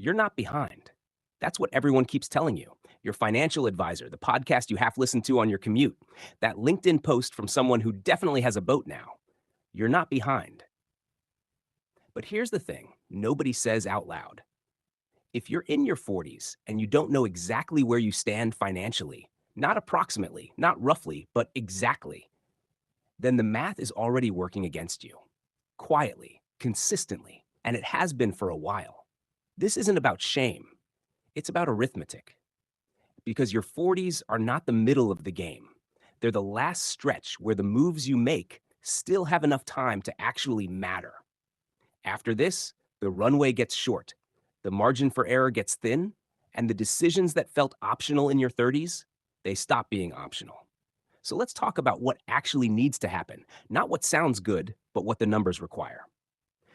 You're not behind. That's what everyone keeps telling you. Your financial advisor, the podcast you half listen to on your commute, that LinkedIn post from someone who definitely has a boat now. You're not behind. But here's the thing nobody says out loud. If you're in your 40s and you don't know exactly where you stand financially, not approximately, not roughly, but exactly, then the math is already working against you. Quietly, consistently, and it has been for a while. This isn't about shame, it's about arithmetic. Because your 40s are not the middle of the game. They're the last stretch where the moves you make still have enough time to actually matter. After this, the runway gets short, the margin for error gets thin, and the decisions that felt optional in your 30s, they stop being optional. So let's talk about what actually needs to happen, not what sounds good, but what the numbers require.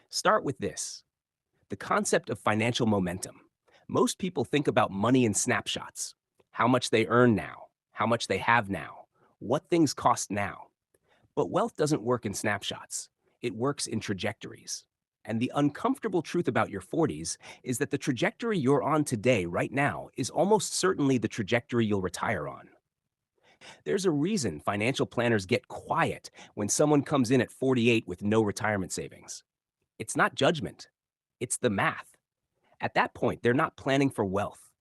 Start with this the concept of financial momentum. Most people think about money in snapshots how much they earn now, how much they have now, what things cost now. But wealth doesn't work in snapshots, it works in trajectories. And the uncomfortable truth about your 40s is that the trajectory you're on today, right now, is almost certainly the trajectory you'll retire on. There's a reason financial planners get quiet when someone comes in at 48 with no retirement savings. It's not judgment, it's the math. At that point, they're not planning for wealth,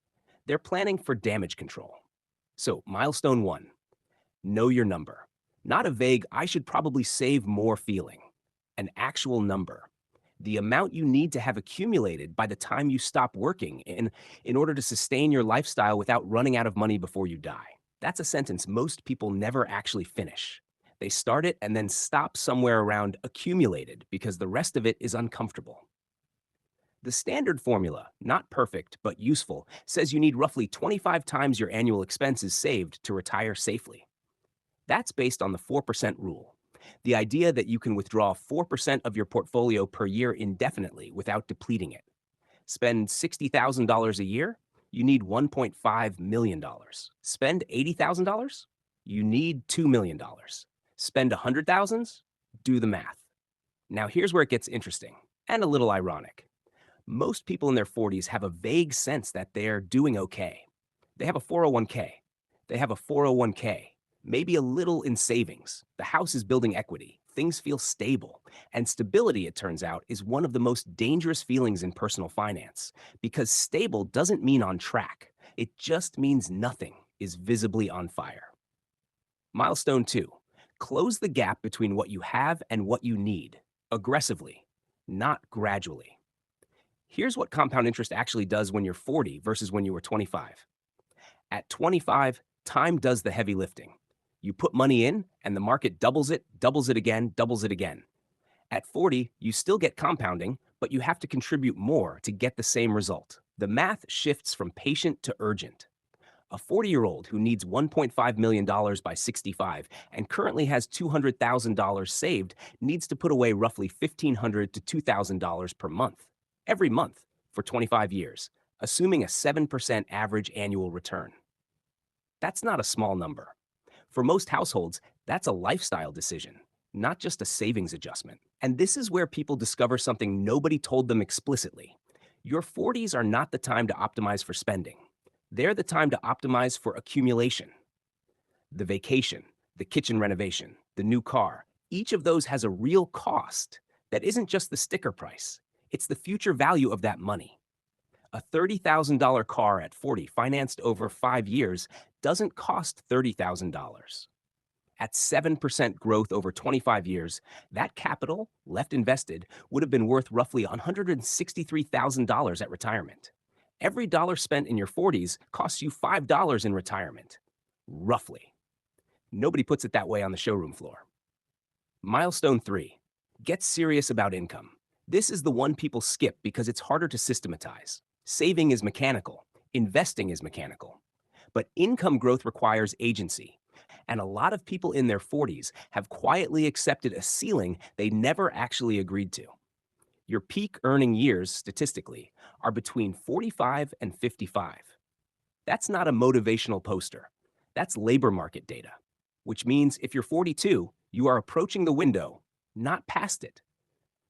they're planning for damage control. So, milestone one know your number. Not a vague, I should probably save more feeling, an actual number. The amount you need to have accumulated by the time you stop working in order to sustain your lifestyle without running out of money before you die. That's a sentence most people never actually finish. They start it and then stop somewhere around accumulated because the rest of it is uncomfortable. The standard formula, not perfect but useful, says you need roughly 25 times your annual expenses saved to retire safely. That's based on the 4% rule, the idea that you can withdraw 4% of your portfolio per year indefinitely without depleting it. Spend $60,000 a year, you need $1.5 million. Spend $80,000, you need $2 million. Spend 100,000, do the math. Now here's where it gets interesting and a little ironic. Most people in their 40s have a vague sense that they're doing okay. They have a 401k. They have a 401k, maybe a little in savings. The house is building equity. Things feel stable. And stability, it turns out, is one of the most dangerous feelings in personal finance because stable doesn't mean on track. It just means nothing is visibly on fire. Milestone two close the gap between what you have and what you need aggressively, not gradually. Here's what compound interest actually does when you're 40 versus when you were 25. At 25, time does the heavy lifting. You put money in, and the market doubles it again, doubles it again. At 40, you still get compounding, but you have to contribute more to get the same result. The math shifts from patient to urgent. A 40-year-old who needs $1.5 million by 65 and currently has $200,000 saved needs to put away roughly $1,500 to $2,000 per month, every month, for 25 years, assuming a 7% average annual return. That's not a small number. For most households, that's a lifestyle decision, not just a savings adjustment. And this is where people discover something nobody told them explicitly. Your 40s are not the time to optimize for spending. They're the time to optimize for accumulation. The vacation, the kitchen renovation, the new car, each of those has a real cost that isn't just the sticker price. It's the future value of that money. A $30,000 car at 40 financed over 5 years doesn't cost $30,000. At 7% growth over 25 years, that capital, left invested, would have been worth roughly $163,000 at retirement. Every dollar spent in your 40s costs you $5 in retirement. Roughly. Nobody puts it that way on the showroom floor. Milestone 3. Get serious about income. This is the one people skip because it's harder to systematize. Saving is mechanical. Investing is mechanical. But income growth requires agency. And a lot of people in their 40s have quietly accepted a ceiling they never actually agreed to. Your peak earning years, statistically, are between 45 and 55. That's not a motivational poster. That's labor market data, which means if you're 42, you are approaching the window, not past it.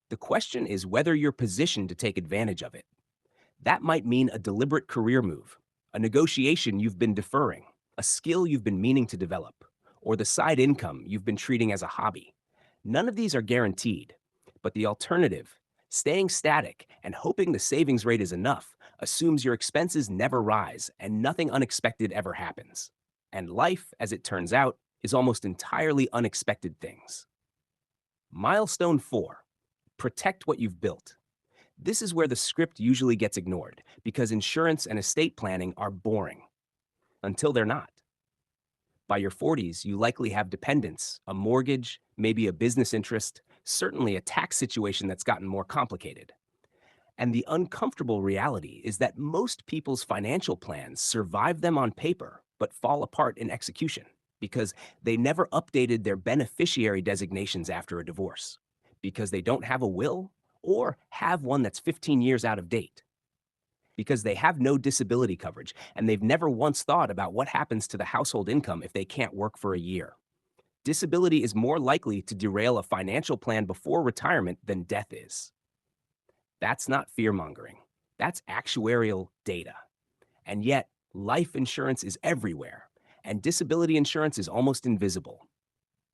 The question is whether you're positioned to take advantage of it. That might mean a deliberate career move, a negotiation you've been deferring, a skill you've been meaning to develop, or the side income you've been treating as a hobby. None of these are guaranteed, but the alternative, staying static and hoping the savings rate is enough, assumes your expenses never rise and nothing unexpected ever happens. And life, as it turns out, is almost entirely unexpected things. Milestone 4. Protect what you've built. This is where the script usually gets ignored because insurance and estate planning are boring. Until they're not. By your 40s, you likely have dependents, a mortgage, maybe a business interest, certainly a tax situation that's gotten more complicated. And the uncomfortable reality is that most people's financial plans survive them on paper, but fall apart in execution because they never updated their beneficiary designations after a divorce, because they don't have a will or have one that's 15 years out of date, because they have no disability coverage and they've never once thought about what happens to the household income if they can't work for a year. Disability is more likely to derail a financial plan before retirement than death is. That's not fear-mongering. That's actuarial data. And yet, life insurance is everywhere, and disability insurance is almost invisible.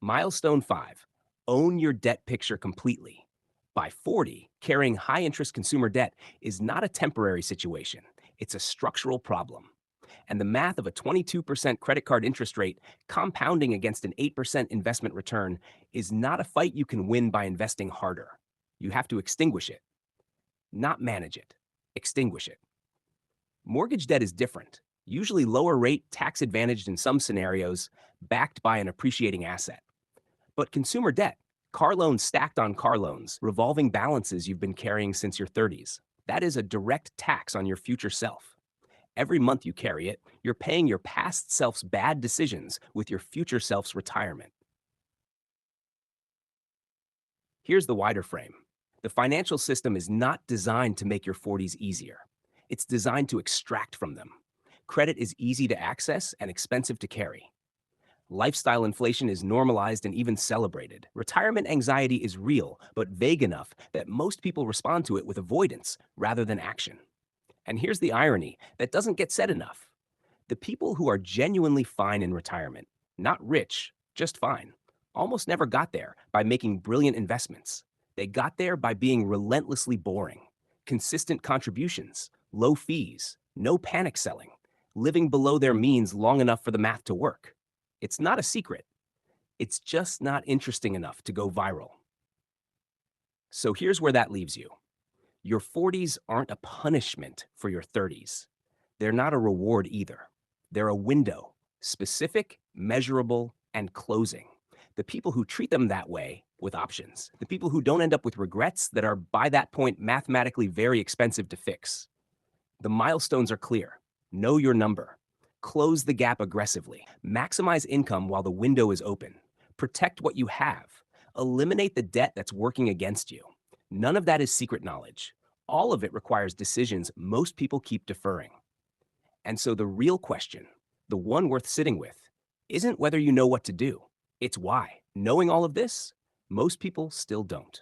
Milestone 5. Own your debt picture completely. By 40, carrying high-interest consumer debt is not a temporary situation. It's a structural problem. And the math of a 22% credit card interest rate compounding against an 8% investment return is not a fight you can win by investing harder. You have to extinguish it. Not manage it. Extinguish it. Mortgage debt is different, usually lower rate, tax advantaged in some scenarios, backed by an appreciating asset. But consumer debt, car loans stacked on car loans, revolving balances you've been carrying since your 30s, that is a direct tax on your future self. Every month you carry it, you're paying your past self's bad decisions with your future self's retirement. Here's the wider frame. The financial system is not designed to make your 40s easier. It's designed to extract from them. Credit is easy to access and expensive to carry. Lifestyle inflation is normalized and even celebrated. Retirement anxiety is real, but vague enough that most people respond to it with avoidance rather than action. And here's the irony that doesn't get said enough. The people who are genuinely fine in retirement, not rich, just fine, almost never got there by making brilliant investments. They got there by being relentlessly boring. Consistent contributions, low fees, no panic selling, living below their means long enough for the math to work. It's not a secret. It's just not interesting enough to go viral. So here's where that leaves you. Your 40s aren't a punishment for your 30s. They're not a reward either. They're a window, specific, measurable, and closing. The people who treat them that way, with options. The people who don't end up with regrets that are by that point mathematically very expensive to fix. The milestones are clear. Know your number. Close the gap aggressively. Maximize income while the window is open. Protect what you have. Eliminate the debt that's working against you. None of that is secret knowledge. All of it requires decisions most people keep deferring. And so the real question, the one worth sitting with, isn't whether you know what to do. It's why. Knowing all of this, most people still don't.